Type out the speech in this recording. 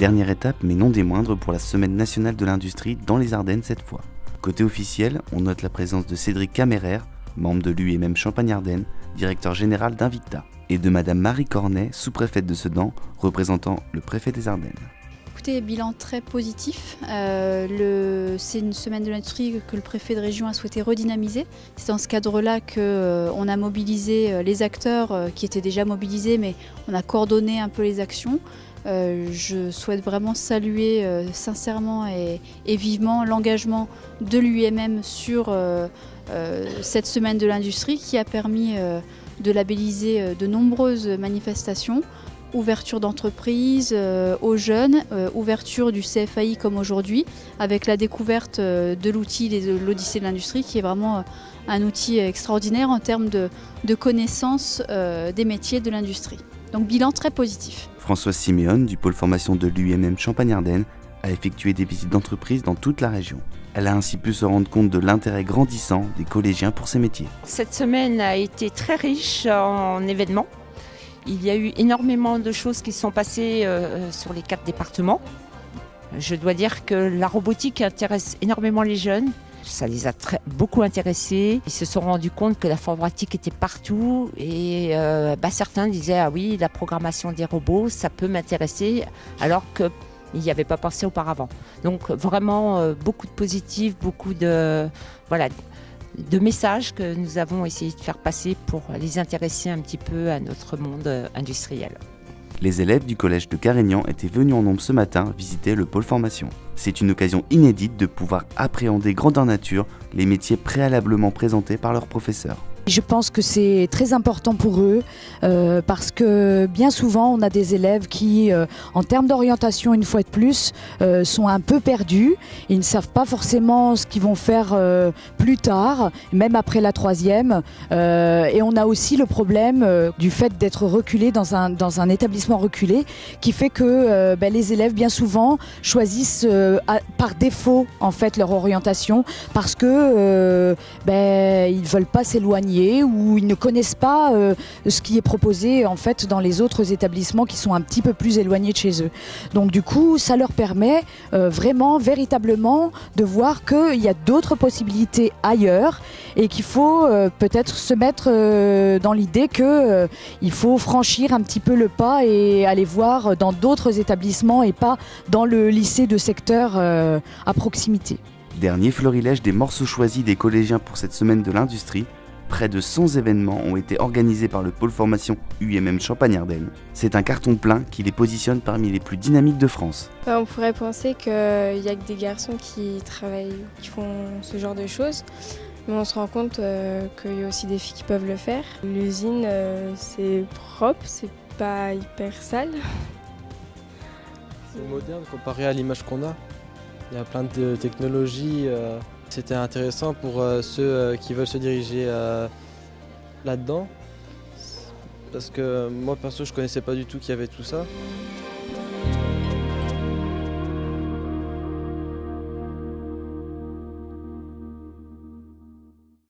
Dernière étape, mais non des moindres, pour la Semaine nationale de l'industrie dans les Ardennes cette fois. Côté officiel, on note la présence de Cédric Caméraire, membre de l'UIMM Champagne-Ardenne, directeur général d'Invicta, et de Madame Marie Cornet, sous-préfète de Sedan, représentant le préfet des Ardennes. Écoutez, bilan très positif. C'est une semaine de l'industrie que le préfet de région a souhaité redynamiser. C'est dans ce cadre-là qu'on a mobilisé les acteurs qui étaient déjà mobilisés, mais on a coordonné un peu les actions. Je souhaite vraiment saluer sincèrement et vivement l'engagement de l'UIMM sur cette semaine de l'industrie qui a permis de labelliser de nombreuses manifestations. Ouverture d'entreprises aux jeunes, ouverture du CFAI comme aujourd'hui, avec la découverte de l'outil de l'Odyssée de l'industrie qui est vraiment un outil extraordinaire en termes de connaissance des métiers de l'industrie. Donc bilan très positif. Françoise Siméon, du pôle formation de l'UIMM Champagne-Ardenne, a effectué des visites d'entreprises dans toute la région. Elle a ainsi pu se rendre compte de l'intérêt grandissant des collégiens pour ces métiers. Cette semaine a été très riche en événements. Il y a eu énormément de choses qui sont passées sur les 4 départements. Je dois dire que la robotique intéresse énormément les jeunes. Ça les a beaucoup intéressés. Ils se sont rendus compte que la informatique était partout. Et certains disaient « Ah oui, la programmation des robots, ça peut m'intéresser », alors qu'ils n'y avaient pas pensé auparavant. Donc vraiment beaucoup de positifs, beaucoup de messages que nous avons essayé de faire passer pour les intéresser un petit peu à notre monde industriel. Les élèves du collège de Carignan étaient venus en nombre ce matin visiter le pôle formation. C'est une occasion inédite de pouvoir appréhender grandeur nature les métiers préalablement présentés par leurs professeurs. Je pense que c'est très important pour eux parce que bien souvent on a des élèves qui, en termes d'orientation une fois de plus, sont un peu perdus. Ils ne savent pas forcément ce qu'ils vont faire plus tard, même après la 3e. Et on a aussi le problème du fait d'être reculé dans un établissement reculé qui fait que les élèves bien souvent choisissent par défaut en fait leur orientation parce que ils veulent pas s'éloigner ou ils ne connaissent pas ce qui est proposé en fait dans les autres établissements qui sont un petit peu plus éloignés de chez eux. Donc du coup, ça leur permet vraiment, véritablement de voir qu'il y a d'autres possibilités ailleurs et qu'il faut peut-être se mettre dans l'idée qu'il faut franchir un petit peu le pas et aller voir dans d'autres établissements et pas dans le lycée de secteur à proximité. Dernier florilège des morceaux choisis des collégiens pour cette semaine de l'industrie. Près de 100 événements ont été organisés par le pôle formation UIMM Champagne-Ardenne. C'est un carton plein qui les positionne parmi les plus dynamiques de France. On pourrait penser qu'il n'y a que des garçons qui travaillent, qui font ce genre de choses. Mais on se rend compte qu'il y a aussi des filles qui peuvent le faire. L'usine, c'est propre, c'est pas hyper sale. C'est moderne comparé à l'image qu'on a. Il y a plein de technologies. C'était intéressant pour ceux qui veulent se diriger là-dedans. Parce que moi perso je connaissais pas du tout qu'il y avait tout ça.